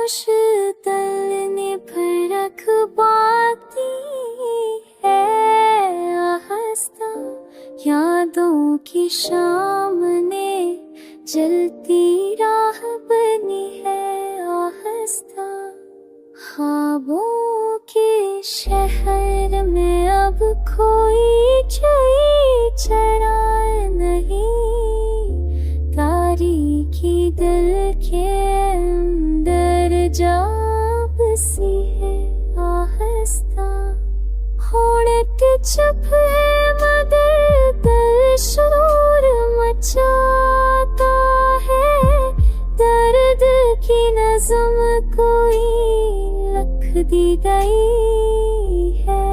खामोश तलने पर रखवाती है आहिस्ता, यादों की सामने जलती राह बनी है आहिस्ता। ख्वाबों के शहर में अब कोई चरा नहीं, तारीकी दिल के अंदर जा बसी है आहिस्ता। होंठ चुप है मगर दिल शोर मचाता है, दर्द की नज़्म कोई लिख दी गई है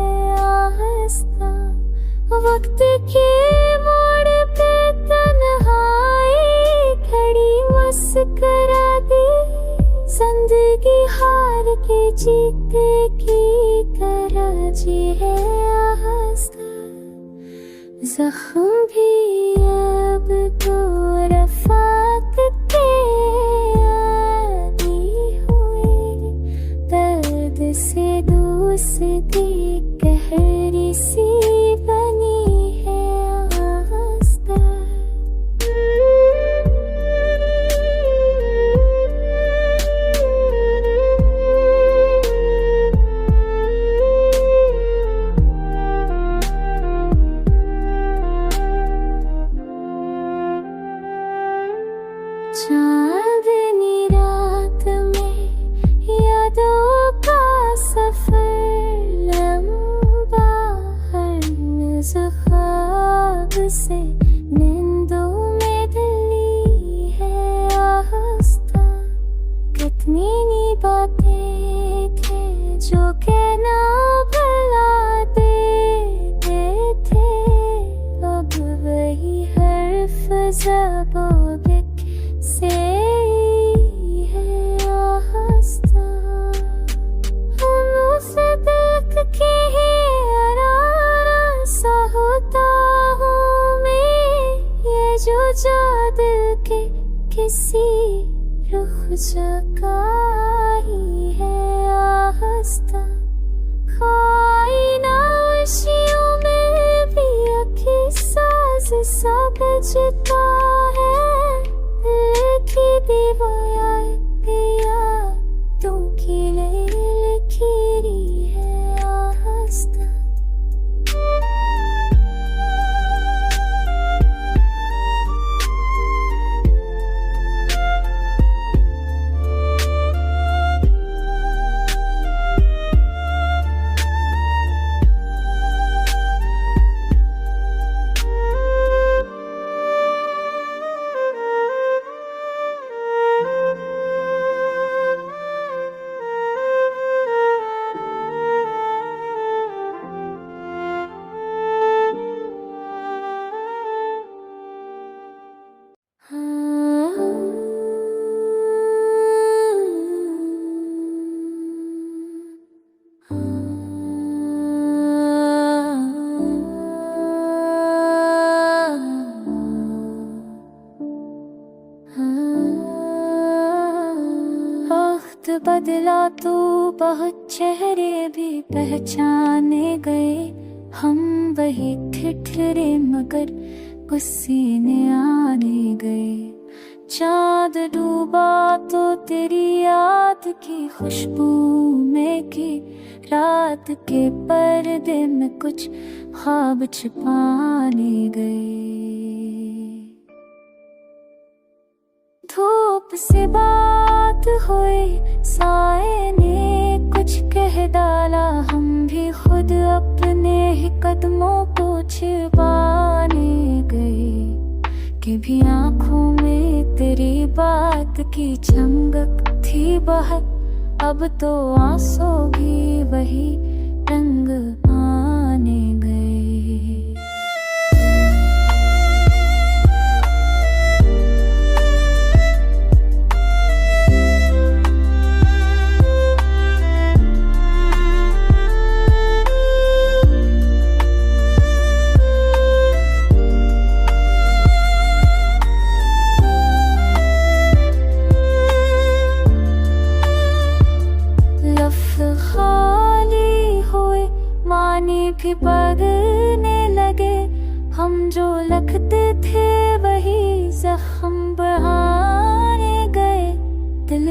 आहिस्ता। वक्त के मोड़ पे तन्हाई खड़ी मुस्कुरा दी, जिंदगी हार के जीते की तरह जी है आहिस्ता। जख्म भी अब तो रफ़ाक़ते आदी हुए, दर्द से दोस्ती गहरी सी बनी है आहिस्ता। चांदनी रात में यादों का सफर लंबा, हर ख्वाब से नींदों में दिली है आहिस्ता। कितनी नी बातें थे जो कहना भुला देते थे, अब वही हर्फ ज़बां से है आहिस्ता। हम उसे देख के ही आराम सा होता हूँ मैं, ये जो जाद के किसी रुख जगा ही है आहिस्ता। खाइना खुशियों में भी अखी साज सा बजता है, की दीवार पिया तू की लकीरी है आहिस्ता। बदला तो बहुत चेहरे भी पहचाने गए, हम वही ठिठुरे मगर गुस्सीने आने गए। चाँद डूबा तो तेरी याद की खुशबू में की, रात के पर्दे में कुछ ख्वाब छिपाने गए। धूप से बात हुई, साए ने कुछ कह डाला, हम भी खुद अपने ही कदमों को छिपाने गए। कि भी आँखों में तेरी बात की चमक थी बहुत, अब तो आंसू भी वही रंग आने गए।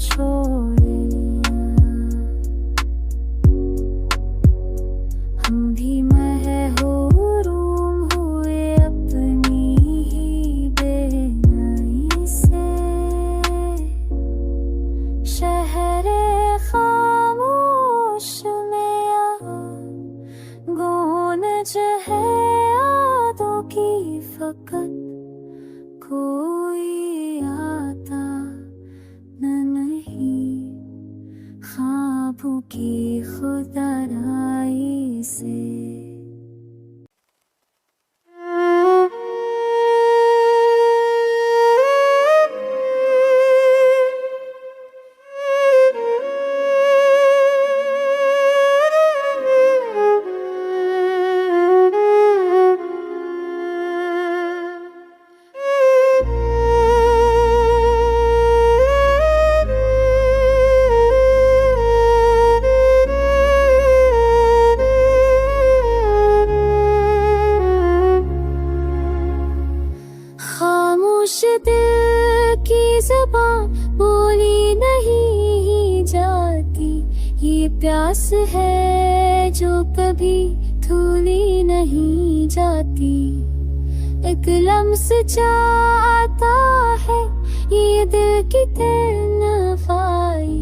छोड़े। हम भी महरूम हुए अपनी ही बेनाई से। शहर खामोश में गूंज है यादों की फकत, कोई आता न नहीं ख्वाबों की खुदाई से। खामोश दिल की ज़बान बोली नहीं जाती, ये प्यास है जो कभी धुली नहीं जाती। एक लम्स चाहता है ये दिल की तन्हाई,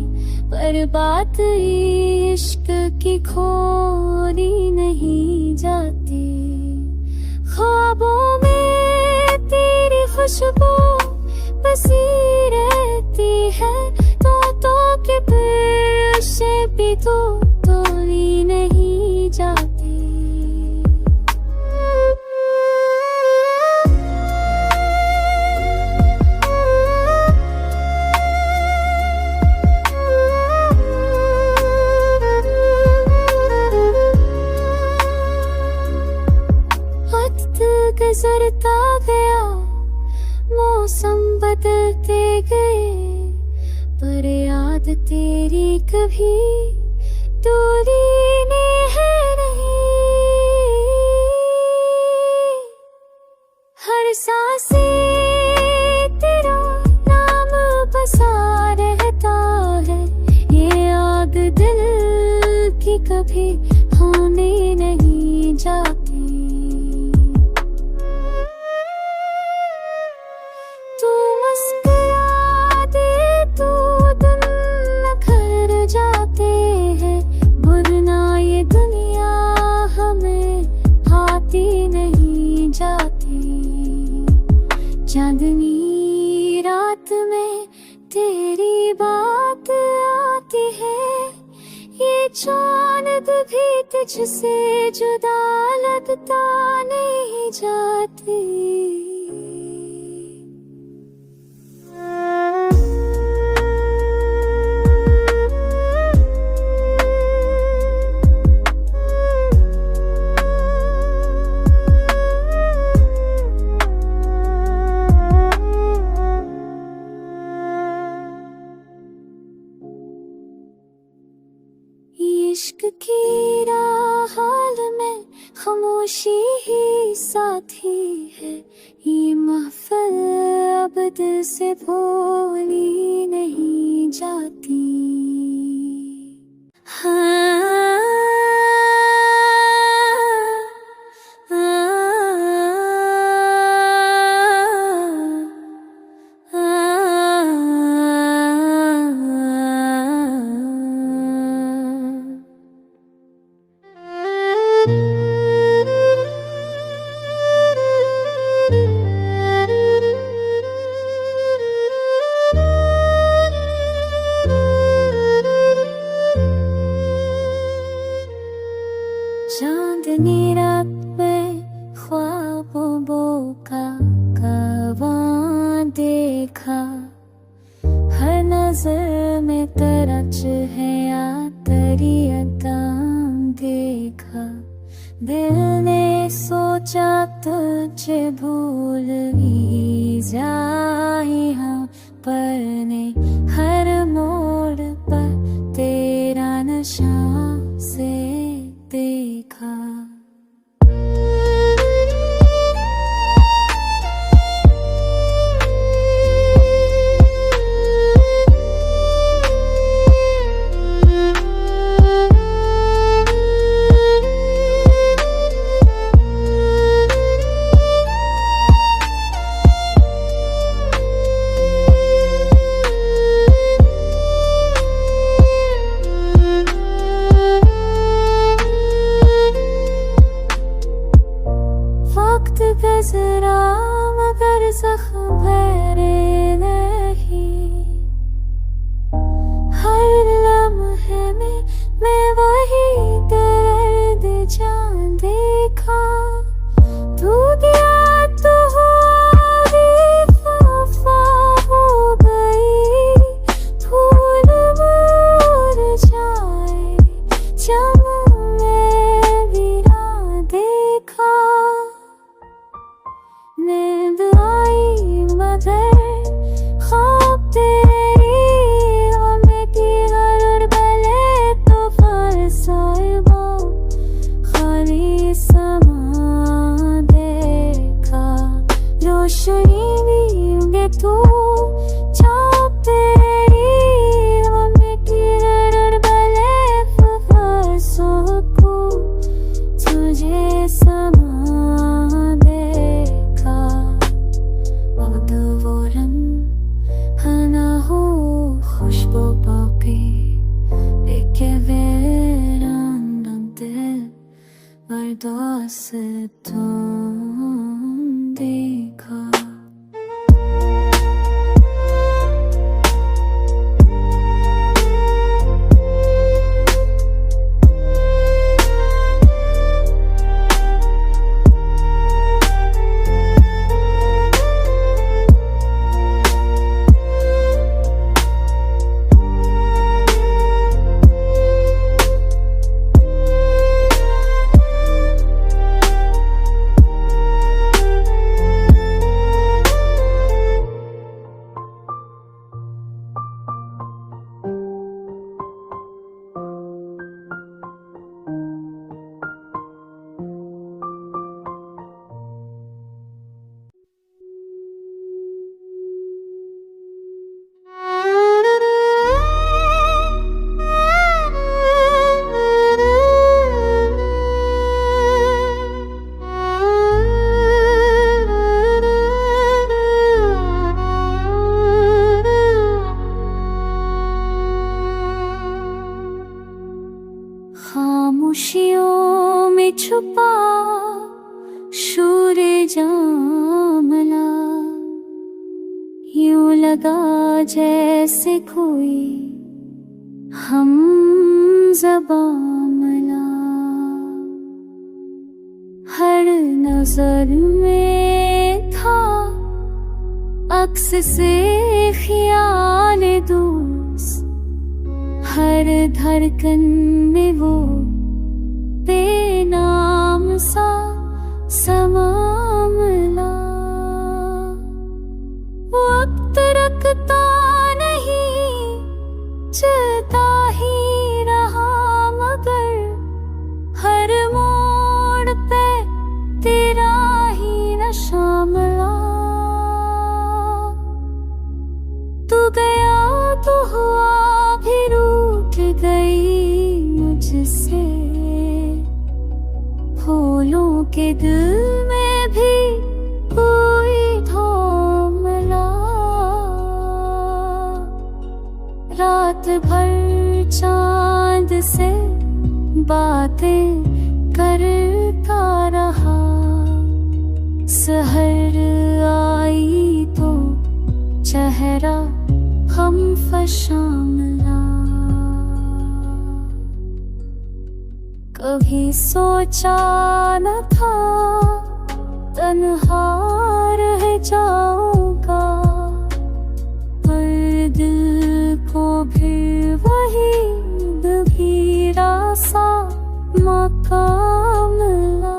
पर बात इश्क की खोली नहीं जाती। ख्वाबों में तेरी खुशबू बसी रहती है, तो के पर से भी तो तोली नहीं जाती। वक्त गुजरता गया, मौसम बदलते गए, पर याद तेरी कभी दूरी है नहीं। हर सांसे तेरा नाम बसा रहता है, ये आग दिल की कभी होने नहीं जाती। तू मुस्कुरा दे तो दिन खर जाते हैं, वरना ये दुनिया हमें भाती नहीं जाती। चांदनी रात में तेरी बात आती है, ये चांद भी तुझसे जुदा लगता नहीं जाती। इश्क की राह में खामोशी ही साथी है, ये महफिल अब दिल से भूली नहीं जाती। चांदनी रात में ख्वाबों का कारवां देखा, हर नजर में तरच है या तेरी अदां देखा। दिल ने सोचा तुझे भूल ही जाए हम, पर ने हर मोड़ पर तेरा नशा से देखा। मगर जख्म भरे नहीं। हर लम्हे में मैं वही दर्द जान देखा। तू दिया तो वफा हो गई। फूल मुरझाए चमन में वीरा देखा। नींद आई मगर ख्वाब तेरी मिटी हर गले तो फरसाइबो खाली समा देखा। रोशनी में तू छाप तेरी मिटी हर गले तो फरसों तुझे समा देखा। वक्त वो रंग हना हो खुशबू बाकी देखे वेरान दिल बर्दाश्त तुम देखा। खामोशियों में छुपा शूर जामला यूं लगा जैसे कोई हम ज़बां मिला। हर नजर में था अक्स से ख्याल दोस्त। हर धड़कन में वो बेनाम सा समा मिला। वक्त रखता नहीं चलता ही रहा मगर हर मोड़ पे तेरा ही नशा मिला। तू गया तो हुआ भी रूठ गई मुझसे। फूलों के दिल में भी कोई धोमला। रात भर चांद से बातें करता रहा। सहर आई तो चेहरा हम फशामला। कभी सोचा न था तन्हा रह जाऊंगा। पर दिल को भी वही गंभीरा सा मकाम मिला।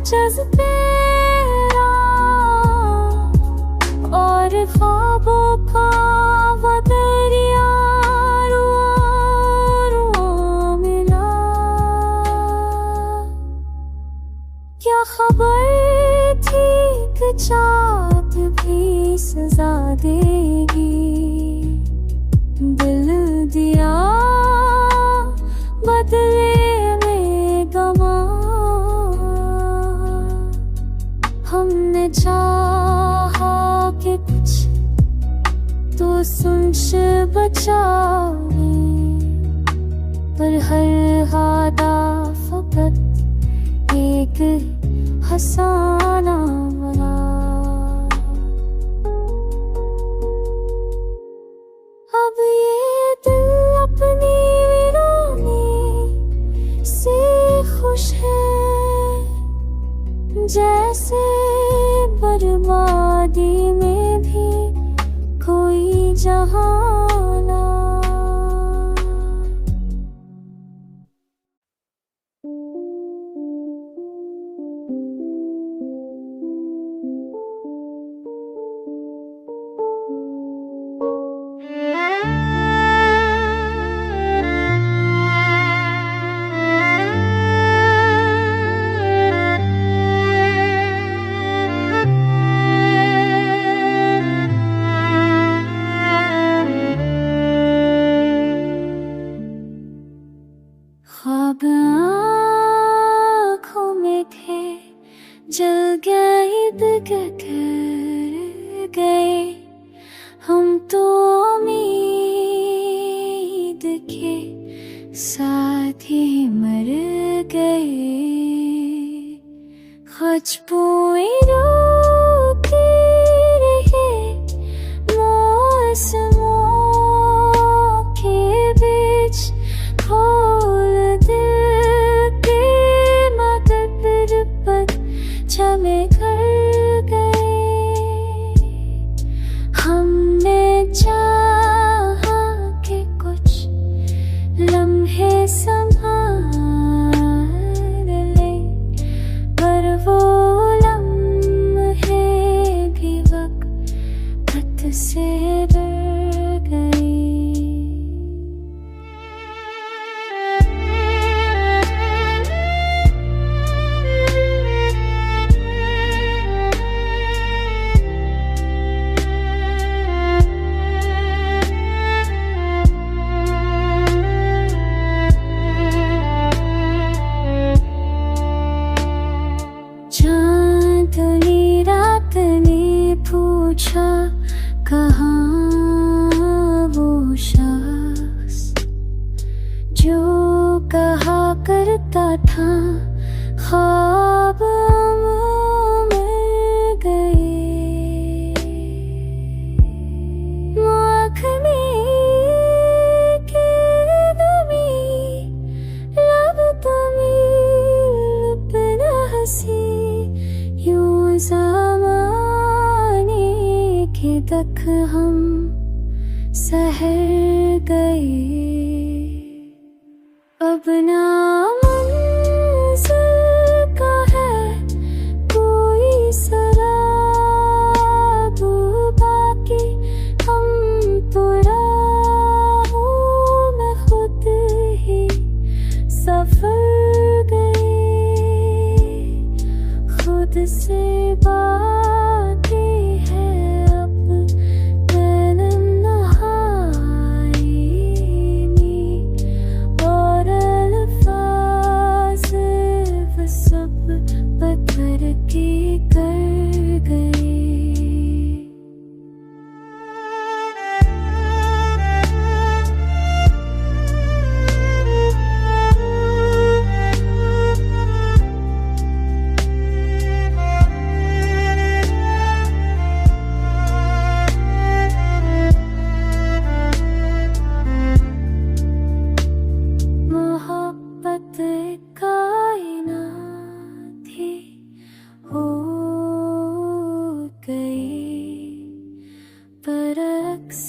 जज्बे और ख्वाबों का वो दरिया रुआ मिला। क्या खबर थी कि चाहत भी सजा देगी। दिल दिया बदले में चाहा कि कुछ तो सुन से बचाओगे, पर हर हादा फकत एक हसाना बना। अब ये दिल अपनी वीरानी से खुश है, जैसे बर्बादी में भी कोई जहाना। ख्वाब आँखों में थे, जल गए बिगड़ गए, हम तो उम्मीद के साथ ही मर गए। खुशबुएं रोके रहे मौसमों के बीच, जमे कर गए। हमने चाहा कि कुछ लम्हे संभाल ले, पर वो लम्हे भी वक्त से डर गए। चांदनी रात ने पूछा, कहाँ वो शख्स जो कहा करता था ख्वाब में गए। माखने के दमी लब तमील न हंसी, यूं ज़माने के तक हम सहर गए। अब ना मंज़िल का है कोई सराब बाकी, हम तो राहों में खुद ही सफर गए। खुद से बातें हैं अब नहायनी, और अल्फाज़ वो सब पत्थर के कर गए। मोहब्बत कायनात ही हो गई, पर अक्स